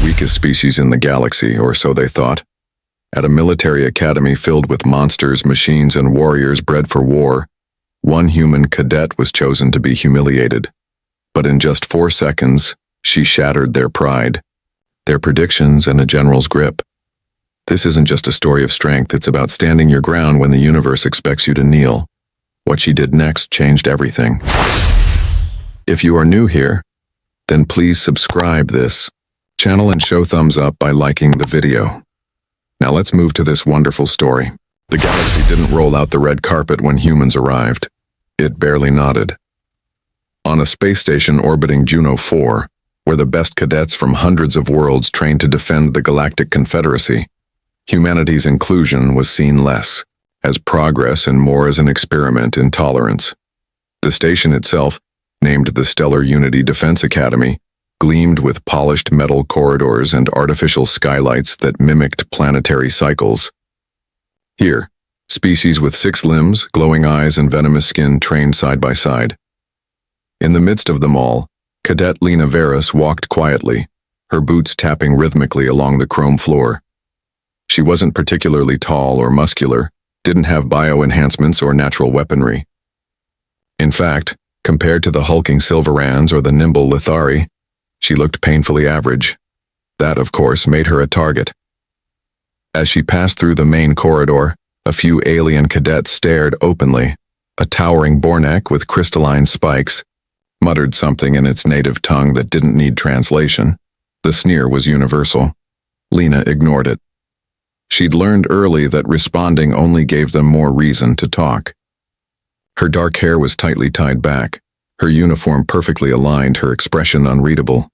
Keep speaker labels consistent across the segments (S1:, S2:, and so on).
S1: weakest species in the galaxy, or so they thought. At a military academy filled with monsters, machines, and warriors bred for war, one human cadet was chosen to be humiliated. But in just 4 seconds, she shattered their pride, their predictions, and a general's grip. This isn't just a story of strength, it's about standing your ground when the universe expects you to kneel. What she did next changed everything. If you are new here, then please subscribe this channel and show thumbs up by liking the video. Now let's move to this wonderful story. The galaxy didn't roll out the red carpet when humans arrived. It barely nodded. On a space station orbiting Juno 4, where the best cadets from hundreds of worlds trained to defend the Galactic Confederacy, humanity's inclusion was seen less as progress and more as an experiment in tolerance. The station itself, named the Stellar Unity Defense Academy, gleamed with polished metal corridors and artificial skylights that mimicked planetary cycles. Here, species with 6 limbs, glowing eyes, and venomous skin trained side by side. In the midst of them all, Cadet Lena Varus walked quietly, her boots tapping rhythmically along the chrome floor. She wasn't particularly tall or muscular, didn't have bio-enhancements or natural weaponry. In fact, compared to the hulking Silverans or the nimble Lithari, she looked painfully average. That, of course, made her a target. As she passed through the main corridor, a few alien cadets stared openly. A towering Bornek with crystalline spikes muttered something in its native tongue that didn't need translation. The sneer was universal. Lena ignored it. She'd learned early that responding only gave them more reason to talk. Her dark hair was tightly tied back, her uniform perfectly aligned, her expression unreadable.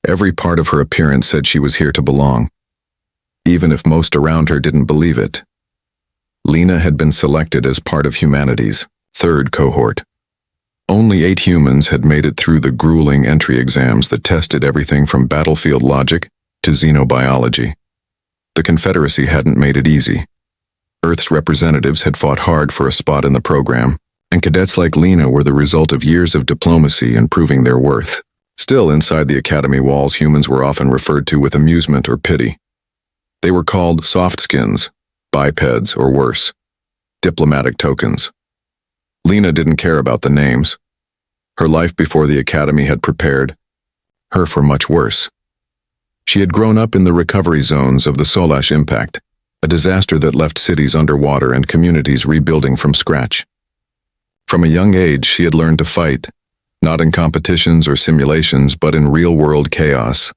S1: Every part of her appearance said she was here to belong, even if most around her didn't believe it. Lena had been selected as part of humanity's 3rd cohort. Only 8 humans had made it through the grueling entry exams that tested everything from battlefield logic to xenobiology. The Confederacy hadn't made it easy. Earth's representatives had fought hard for a spot in the program, and cadets like Lena were the result of years of diplomacy and proving their worth. Still, inside the academy walls, humans were often referred to with amusement or pity. They were called softskins, bipeds, or worse, diplomatic tokens. Lena didn't care about the names. Her life before the academy had prepared her for much worse. She had grown up in the recovery zones of the Solash impact, a disaster that left cities underwater and communities rebuilding from scratch. From a young age, she had learned to fight, not in competitions or simulations, but in real-world chaos.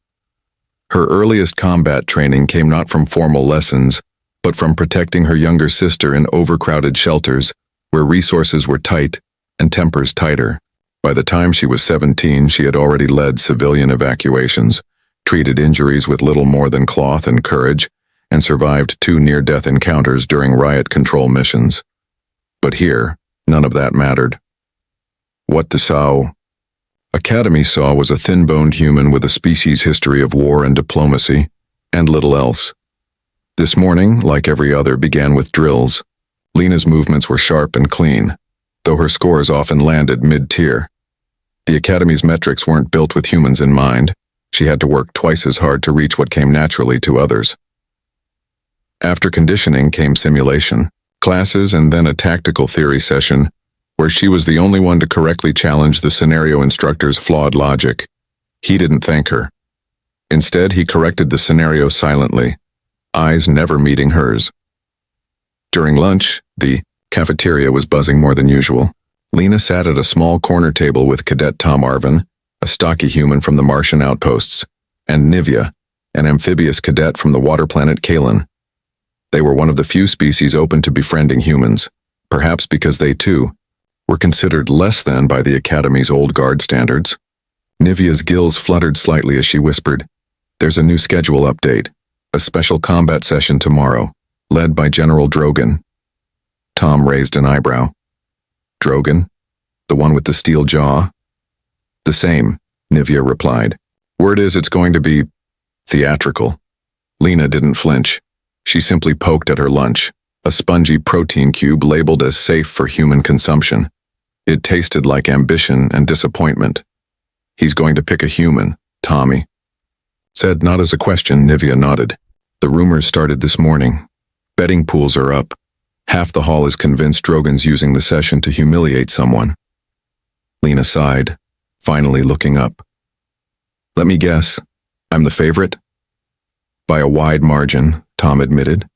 S1: Her earliest combat training came not from formal lessons, but from protecting her younger sister in overcrowded shelters, where resources were tight and tempers tighter. By the time she was 17, she had already led civilian evacuations, treated injuries with little more than cloth and courage, and survived 2 near-death encounters during riot control missions. But here, none of that mattered. What the Sao Academy saw was a thin-boned human with a species history of war and diplomacy, and little else. This morning, like every other, began with drills. Lena's movements were sharp and clean, though her scores often landed mid-tier. The Academy's metrics weren't built with humans in mind. She had to work twice as hard to reach what came naturally to others. After conditioning came simulation, classes, and then a tactical theory session, where she was the only one to correctly challenge the scenario instructor's flawed logic. He didn't thank her. Instead, he corrected the scenario silently, eyes never meeting hers. During lunch, the cafeteria was buzzing more than usual. Lena sat at a small corner table with Cadet Tom Arvin, a stocky human from the Martian outposts, and Nivea, an amphibious cadet from the water planet Kalen. They were one of the few species open to befriending humans, perhaps because they, too, were considered less than by the Academy's old guard standards. Nivea's gills fluttered slightly as she whispered, "There's a new schedule update, a special combat session tomorrow, led by General Drogan." Tom raised an eyebrow. "Drogan? The one with the steel jaw?" "The same," Nivea replied. "Word is it's going to be theatrical." Lena didn't flinch. She simply poked at her lunch, a spongy protein cube labeled as safe for human consumption. It tasted like ambition and disappointment. "He's going to pick a human, Tommy." Said not as a question, Nivea nodded. The rumors started this morning. Betting pools are up. Half the hall is convinced Drogon's using the session to humiliate someone. Lena sighed, finally looking up. Let me guess. I'm the favorite? By a wide margin, Tom admitted.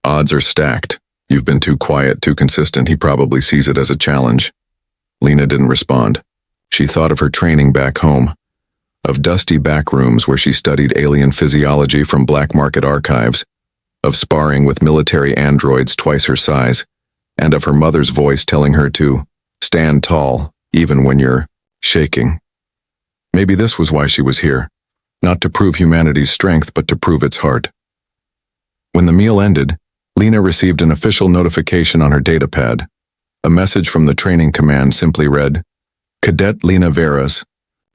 S1: Odds are stacked. You've been too quiet, too consistent. He probably sees it as a challenge. Lena didn't respond. She thought of her training back home, of dusty back rooms where she studied alien physiology from black market archives, of sparring with military androids twice her size, and of her mother's voice telling her to stand tall, even when you're shaking. Maybe this was why she was here, not to prove humanity's strength, but to prove its heart. When the meal ended, Lena received an official notification on her datapad. A message from the training command simply read, Cadet Lena Veras,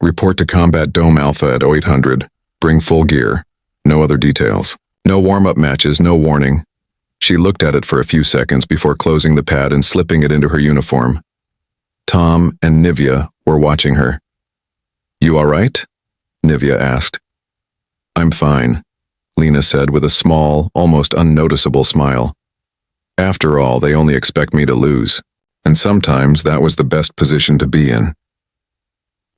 S1: report to Combat Dome Alpha at 0800, bring full gear. No other details. No warm-up matches, no warning. She looked at it for a few seconds before closing the pad and slipping it into her uniform. Tom and Nivea were watching her. You all right? Nivea asked. I'm fine, Lena said with a small, almost unnoticeable smile. After all, they only expect me to lose, and sometimes that was the best position to be in.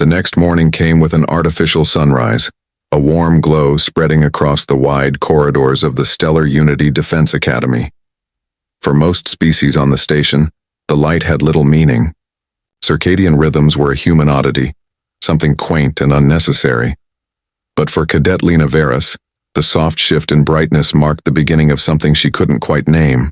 S1: The next morning came with an artificial sunrise, a warm glow spreading across the wide corridors of the Stellar Unity Defense Academy. For most species on the station, the light had little meaning. Circadian rhythms were a human oddity, something quaint and unnecessary. But for Cadet Lena Veras, the soft shift in brightness marked the beginning of something she couldn't quite name,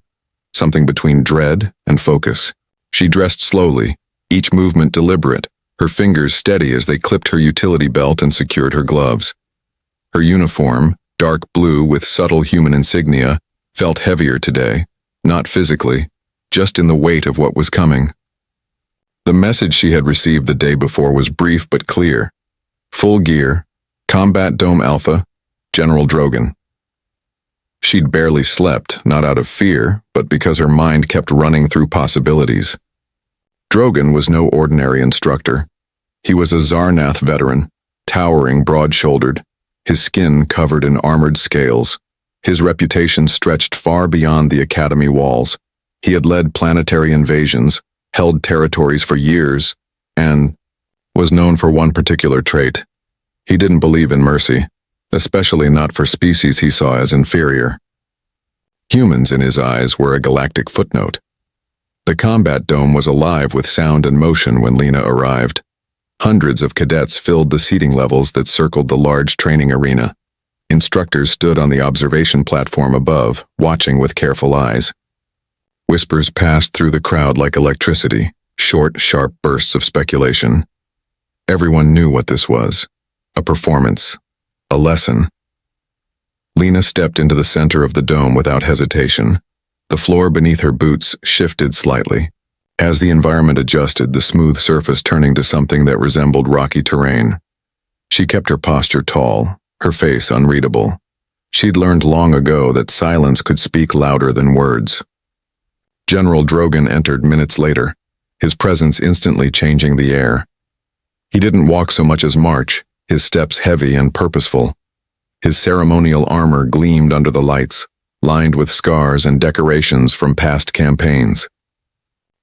S1: something between dread and focus. She dressed slowly, each movement deliberate, her fingers steady as they clipped her utility belt and secured her gloves. Her uniform, dark blue with subtle human insignia, felt heavier today, not physically, just in the weight of what was coming. The message she had received the day before was brief but clear. Full gear, Combat Dome Alpha, General Drogon. She'd barely slept, not out of fear, but because her mind kept running through possibilities. Drogon was no ordinary instructor. He was a Zarnath veteran, towering, broad-shouldered, his skin covered in armored scales. His reputation stretched far beyond the academy walls. He had led planetary invasions, held territories for years, and was known for one particular trait. He didn't believe in mercy, especially not for species he saw as inferior. Humans, in his eyes, were a galactic footnote. The combat dome was alive with sound and motion when Lena arrived. Hundreds of cadets filled the seating levels that circled the large training arena. Instructors stood on the observation platform above, watching with careful eyes. Whispers passed through the crowd like electricity, short, sharp bursts of speculation. Everyone knew what this was. A performance. A lesson. Lena stepped into the center of the dome without hesitation. The floor beneath her boots shifted slightly. As the environment adjusted, the smooth surface turning to something that resembled rocky terrain. She kept her posture tall, her face unreadable. She'd learned long ago that silence could speak louder than words. General Drogon entered minutes later, his presence instantly changing the air. He didn't walk so much as march, his steps heavy and purposeful. His ceremonial armor gleamed under the lights, lined with scars and decorations from past campaigns.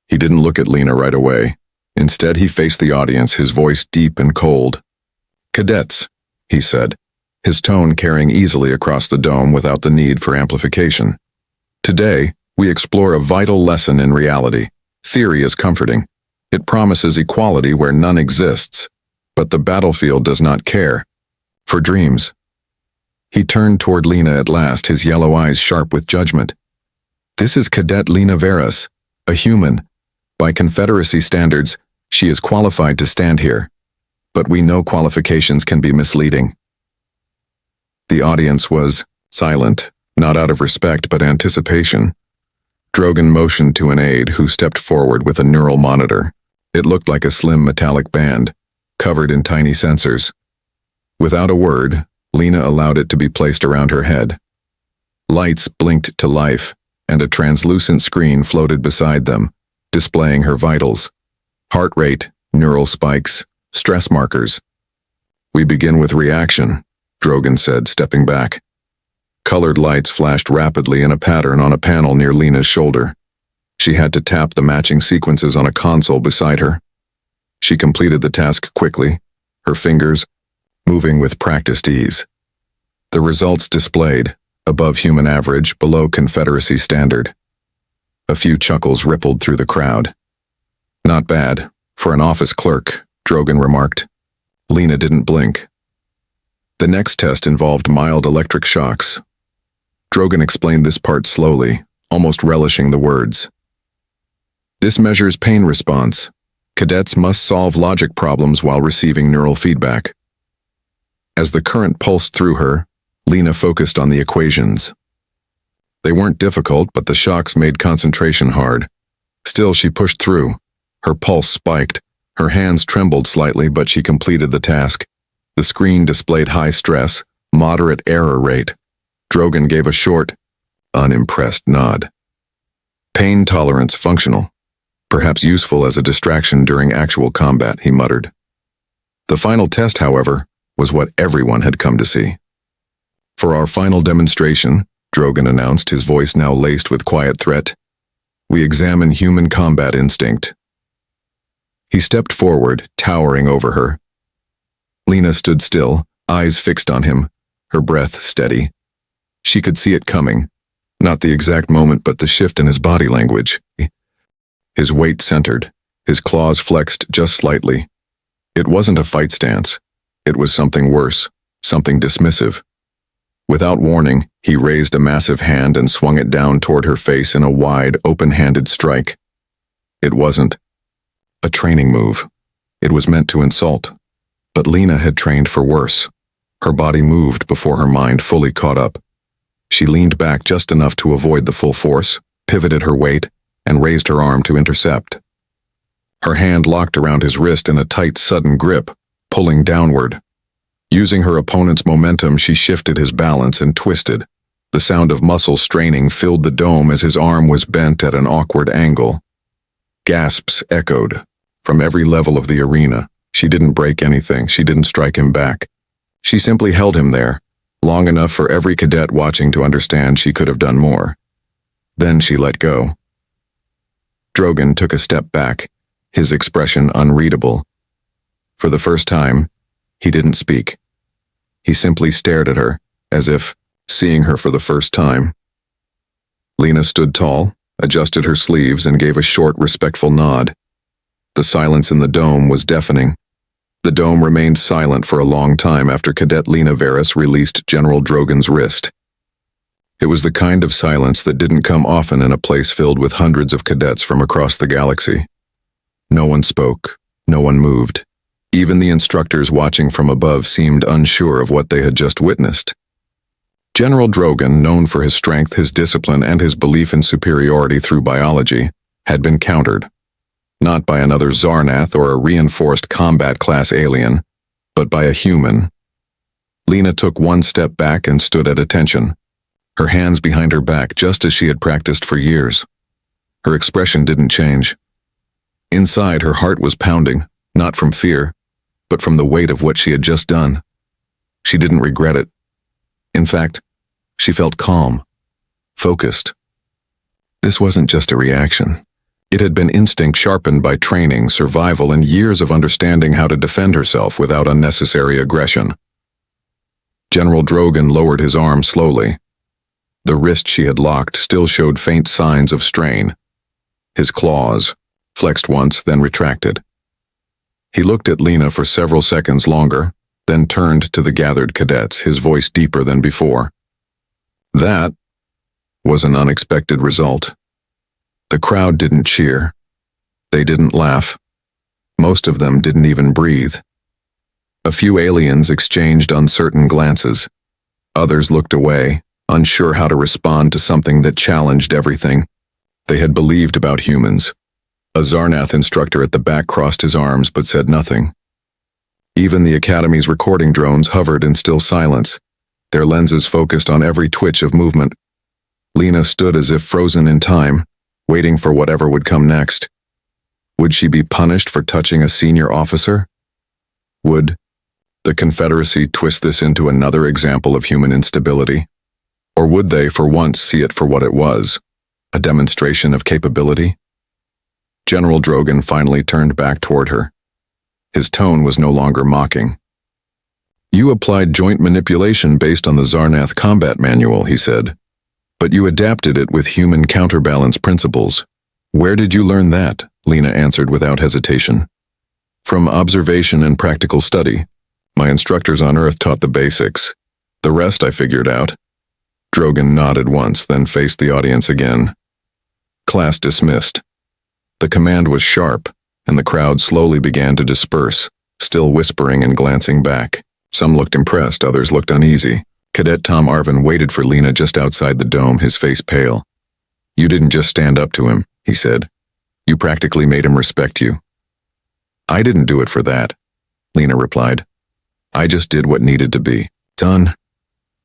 S1: He didn't look at Lena right away. Instead, he faced the audience, his voice deep and cold. Cadets, he said, his tone carrying easily across the dome without the need for amplification. Today, we explore a vital lesson in reality. Theory is comforting. It promises equality where none exists, but the battlefield does not care. For dreams. He turned toward Lena at last, his yellow eyes sharp with judgment. This is Cadet Lena Veras, a human. By Confederacy standards, she is qualified to stand here. But we know qualifications can be misleading. The audience was silent, not out of respect but anticipation. Drogon motioned to an aide who stepped forward with a neural monitor. It looked like a slim metallic band, covered in tiny sensors. Without a word, Lena allowed it to be placed around her head. Lights blinked to life, and a translucent screen floated beside them, displaying her vitals. Heart rate, neural spikes, stress markers. We begin with reaction, Drogan said, stepping back. Colored lights flashed rapidly in a pattern on a panel near Lena's shoulder. She had to tap the matching sequences on a console beside her. She completed the task quickly, her fingers moving with practiced ease. The results displayed, above human average, below Confederacy standard. A few chuckles rippled through the crowd. Not bad, for an office clerk, Drogan remarked. Lena didn't blink. The next test involved mild electric shocks. Drogan explained this part slowly, almost relishing the words. This measures pain response. Cadets must solve logic problems while receiving neural feedback. As the current pulsed through her, Lena focused on the equations. They weren't difficult, but the shocks made concentration hard. Still, she pushed through. Her pulse spiked. Her hands trembled slightly, but she completed the task. The screen displayed high stress, moderate error rate. Drogan gave a short, unimpressed nod. Pain tolerance functional. Perhaps useful as a distraction during actual combat, he muttered. The final test, however, was what everyone had come to see. For our final demonstration, Drogan announced, his voice now laced with quiet threat, we examine human combat instinct. He stepped forward, towering over her. Lena stood still, eyes fixed on him, her breath steady. She could see it coming, not the exact moment but the shift in his body language. His weight centered, his claws flexed just slightly. It wasn't a fight stance. It was something worse, something dismissive. Without warning, he raised a massive hand and swung it down toward her face in a wide, open-handed strike. It wasn't a training move. It was meant to insult. But Lena had trained for worse. Her body moved before her mind fully caught up. She leaned back just enough to avoid the full force, pivoted her weight, and raised her arm to intercept. Her hand locked around his wrist in a tight, sudden grip, pulling downward. Using her opponent's momentum, she shifted his balance and twisted. The sound of muscle straining filled the dome as his arm was bent at an awkward angle. Gasps echoed from every level of the arena. She didn't break anything. She didn't strike him back. She simply held him there, long enough for every cadet watching to understand she could have done more. Then she let go. Drogan took a step back, his expression unreadable. For the first time, he didn't speak. He simply stared at her, as if seeing her for the first time. Lena stood tall, adjusted her sleeves, and gave a short, respectful nod. The silence in the dome was deafening. The dome remained silent for a long time after Cadet Lena Varys released General Drogan's wrist. It was the kind of silence that didn't come often in a place filled with hundreds of cadets from across the galaxy. No one spoke, no one moved. Even the instructors watching from above seemed unsure of what they had just witnessed. General Drogan, known for his strength, his discipline, and his belief in superiority through biology, had been countered. Not by another Zarnath or a reinforced combat-class alien, but by a human. Lena took one step back and stood at attention, her hands behind her back just as she had practiced for years. Her expression didn't change. Inside, her heart was pounding, not from fear, but from the weight of what she had just done. She didn't regret it. In fact, she felt calm, focused. This wasn't just a reaction. It had been instinct sharpened by training, survival, and years of understanding how to defend herself without unnecessary aggression. General Drogan lowered his arm slowly. The wrist she had locked still showed faint signs of strain. His claws, flexed once, then retracted. He looked at Lena for several seconds longer, then turned to the gathered cadets, his voice deeper than before. That was an unexpected result. The crowd didn't cheer. They didn't laugh. Most of them didn't even breathe. A few aliens exchanged uncertain glances. Others looked away, unsure how to respond to something that challenged everything they had believed about humans. A Zarnath instructor at the back crossed his arms but said nothing. Even the Academy's recording drones hovered in still silence, their lenses focused on every twitch of movement. Lena stood as if frozen in time, waiting for whatever would come next. Would she be punished for touching a senior officer? Would the Confederacy twist this into another example of human instability? Or would they, for once, see it for what it was, a demonstration of capability? General Drogan finally turned back toward her. His tone was no longer mocking. You applied joint manipulation based on the Zarnath combat manual, he said. But you adapted it with human counterbalance principles. Where did you learn that? Lena answered without hesitation. From observation and practical study. My instructors on Earth taught the basics. The rest I figured out. Drogan nodded once, then faced the audience again. Class dismissed. The command was sharp, and the crowd slowly began to disperse, still whispering and glancing back. Some looked impressed, others looked uneasy. Cadet Tom Arvin waited for Lena just outside the dome, his face pale. You didn't just stand up to him, he said. You practically made him respect you. I didn't do it for that, Lena replied. I just did what needed to be done.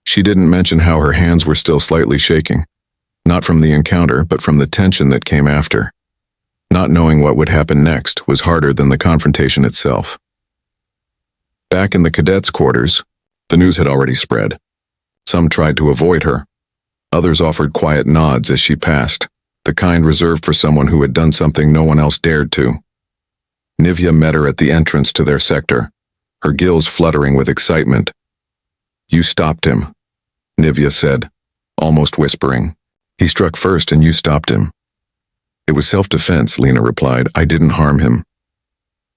S1: She didn't mention how her hands were still slightly shaking, not from the encounter, but from the tension that came after. Not knowing what would happen next was harder than the confrontation itself. Back in the cadets' quarters, the news had already spread. Some tried to avoid her. Others offered quiet nods as she passed, the kind reserved for someone who had done something no one else dared to. Nivea met her at the entrance to their sector, her gills fluttering with excitement. You stopped him, Nivea said, almost whispering. He struck first and you stopped him. It was self-defense, Lena replied. I didn't harm him.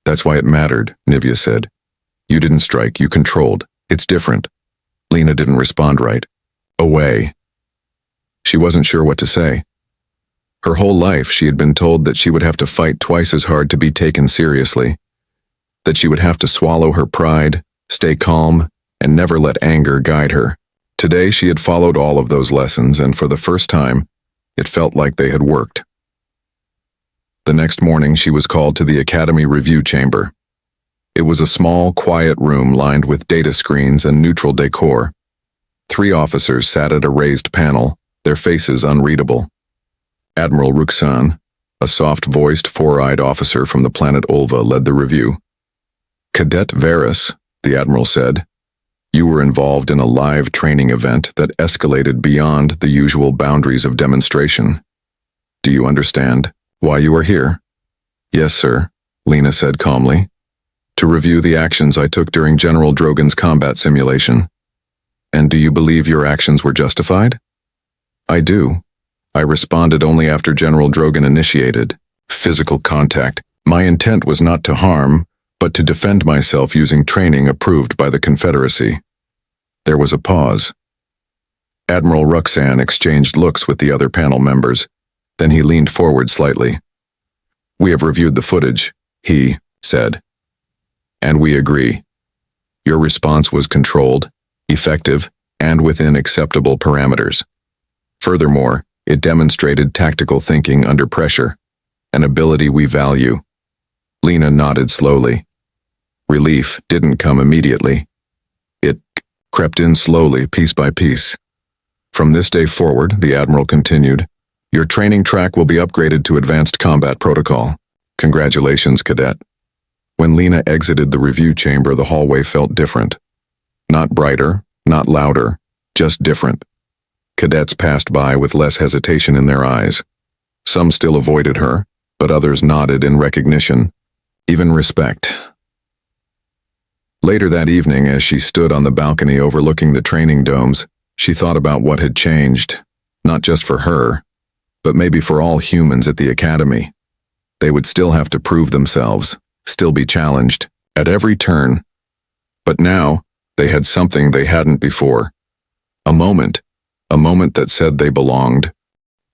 S1: That's why it mattered, Nivea said. You didn't strike, you controlled. It's different. Lena didn't respond right. Away. She wasn't sure what to say. Her whole life she had been told that she would have to fight twice as hard to be taken seriously, that she would have to swallow her pride, stay calm, and never let anger guide her. Today she had followed all of those lessons, and for the first time, it felt like they had worked. The next morning she was called to the Academy review chamber. It was a small, quiet room lined with data screens and neutral decor. 3 officers sat at a raised panel, their faces unreadable. Admiral Ruxan, a soft-voiced, four-eyed officer from the planet Ulva, led the review. Cadet Varys, the Admiral said, you were involved in a live training event that escalated beyond the usual boundaries of demonstration. Do you understand why you are here? Yes, sir, Lena said calmly. To review the actions I took during General Drogan's combat simulation. And do you believe your actions were justified? I do. I responded only after General Drogan initiated physical contact. My intent was not to harm, but to defend myself using training approved by the Confederacy. There was a pause. Admiral Ruxan exchanged looks with the other panel members. Then he leaned forward slightly. We have reviewed the footage, he said. And we agree. Your response was controlled, effective, and within acceptable parameters. Furthermore, it demonstrated tactical thinking under pressure, an ability we value. Lena nodded slowly. Relief didn't come immediately. It crept in slowly, piece by piece. From this day forward, the Admiral continued, your training track will be upgraded to Advanced Combat Protocol. Congratulations, Cadet. When Lena exited the review chamber, the hallway felt different. Not brighter, not louder, just different. Cadets passed by with less hesitation in their eyes. Some still avoided her, but others nodded in recognition, even respect. Later that evening, as she stood on the balcony overlooking the training domes, she thought about what had changed, not just for her, but maybe for all humans at the Academy. They would still have to prove themselves, still be challenged, at every turn. But now, they had something they hadn't before. A moment that said they belonged.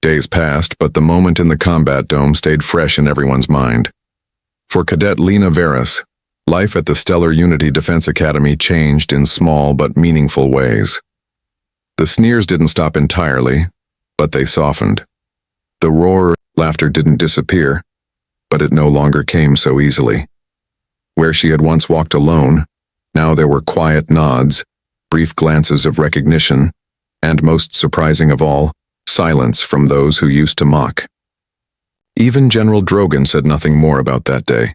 S1: Days passed, but the moment in the combat dome stayed fresh in everyone's mind. For Cadet Lena Varys, life at the Stellar Unity Defense Academy changed in small but meaningful ways. The sneers didn't stop entirely, but they softened. The roar, laughter didn't disappear, but it no longer came so easily. Where she had once walked alone, now there were quiet nods, brief glances of recognition, and most surprising of all, silence from those who used to mock. Even General Drogan said nothing more about that day.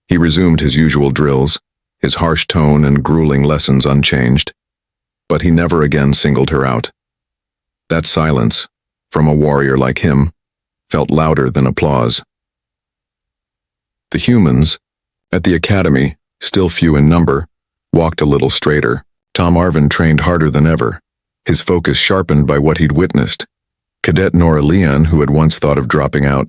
S1: He resumed his usual drills, his harsh tone and grueling lessons unchanged. But he never again singled her out. That silence, from a warrior like him, felt louder than applause. The humans, at the academy, still few in number, walked a little straighter. Tom Arvin trained harder than ever, his focus sharpened by what he'd witnessed. Cadet Nora Leon, who had once thought of dropping out,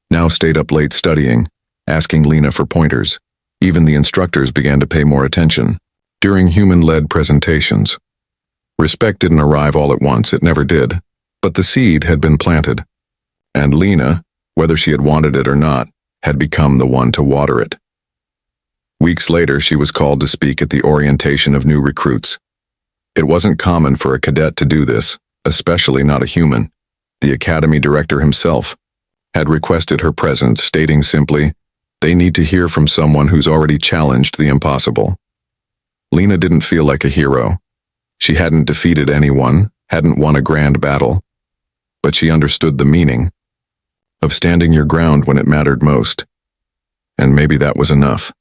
S1: now stayed up late studying, asking Lena for pointers. Even the instructors began to pay more attention. During human-led presentations, respect didn't arrive all at once, it never did, but the seed had been planted. And Lena, whether she had wanted it or not, had become the one to water it. Weeks later, she was called to speak at the orientation of new recruits. It wasn't common for a cadet to do this, especially not a human. The academy director himself had requested her presence, stating simply, "They need to hear from someone who's already challenged the impossible." Lena didn't feel like a hero. She hadn't defeated anyone, hadn't won a grand battle, but she understood the meaning of standing your ground when it mattered most. And maybe that was enough.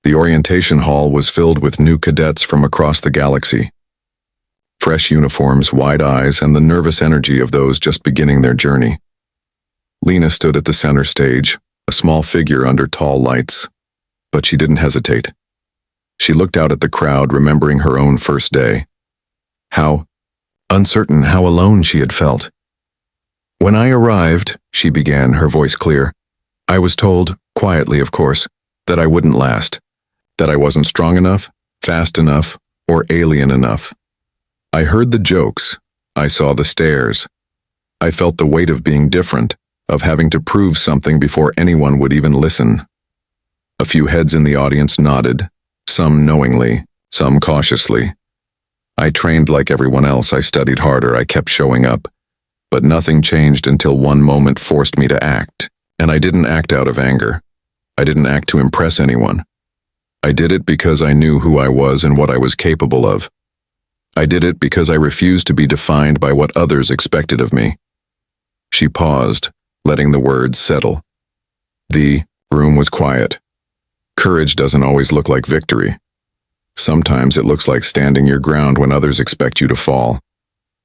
S1: The orientation hall was filled with new cadets from across the galaxy. Fresh uniforms, wide eyes, and the nervous energy of those just beginning their journey. Lena stood at the center stage, a small figure under tall lights, but she didn't hesitate. She looked out at the crowd, remembering her own first day. How uncertain, how alone she had felt. "When I arrived," she began, her voice clear, "I was told, quietly of course, that I wouldn't last, that I wasn't strong enough, fast enough, or alien enough. I heard the jokes, I saw the stares. I felt the weight of being different, of having to prove something before anyone would even listen." A few heads in the audience nodded, some knowingly, some cautiously. "I trained like everyone else, I studied harder, I kept showing up. But nothing changed until one moment forced me to act. And I didn't act out of anger. I didn't act to impress anyone. I did it because I knew who I was and what I was capable of. I did it because I refused to be defined by what others expected of me." She paused, letting the words settle. The room was quiet. Courage doesn't always look like victory. Sometimes it looks like standing your ground when others expect you to fall.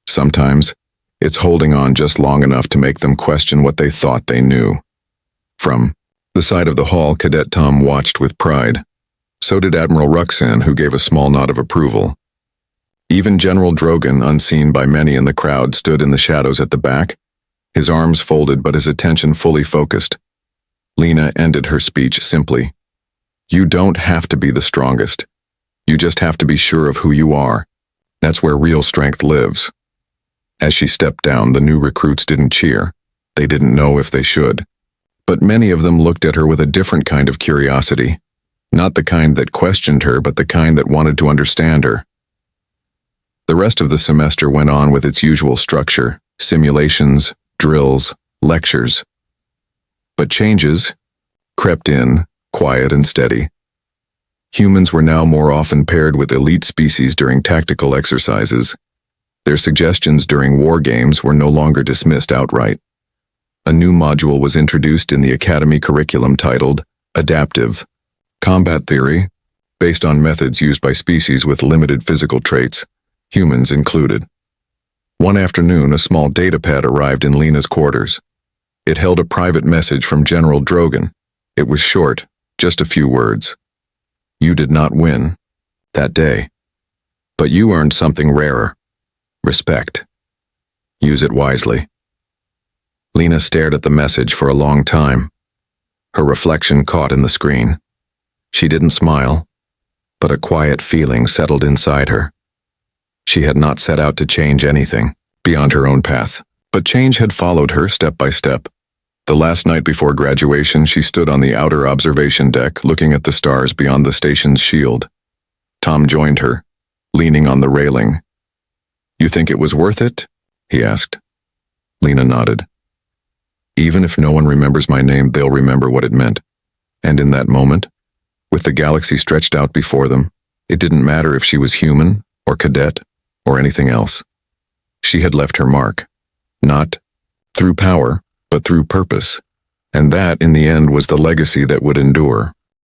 S1: Sometimes it's holding on just long enough to make them question what they thought they knew. From the side of the hall, Cadet Tom watched with pride. So did Admiral Ruxan, who gave a small nod of approval. Even General Drogan, unseen by many in the crowd, stood in the shadows at the back, his arms folded but his attention fully focused. Lena ended her speech simply. "You don't have to be the strongest. You just have to be sure of who you are. That's where real strength lives." As she stepped down, the new recruits didn't cheer. They didn't know if they should. But many of them looked at her with a different kind of curiosity. Not the kind that questioned her, but the kind that wanted to understand her. The rest of the semester went on with its usual structure: simulations, drills, lectures. But changes crept in, quiet and steady. Humans were now more often paired with elite species during tactical exercises. Their suggestions during war games were no longer dismissed outright. A new module was introduced in the academy curriculum titled Adaptive Combat Theory, based on methods used by species with limited physical traits, humans included. One afternoon, a small datapad arrived in Lena's quarters. It held a private message from General Drogan. It was short, just a few words. "You did not win that day, but you earned something rarer: respect. Use it wisely." Lena stared at the message for a long time, her reflection caught in the screen. She didn't smile, but a quiet feeling settled inside her. She had not set out to change anything beyond her own path, but change had followed her step by step. The last night before graduation, she stood on the outer observation deck, looking at the stars beyond the station's shield. Tom joined her, leaning on the railing. "You think it was worth it?" he asked. Lena nodded. "Even if no one remembers my name, they'll remember what it meant." And in that moment, with the galaxy stretched out before them, it didn't matter if she was human, or cadet, or anything else. She had left her mark, not through power, but through purpose, and that, in the end, was the legacy that would endure.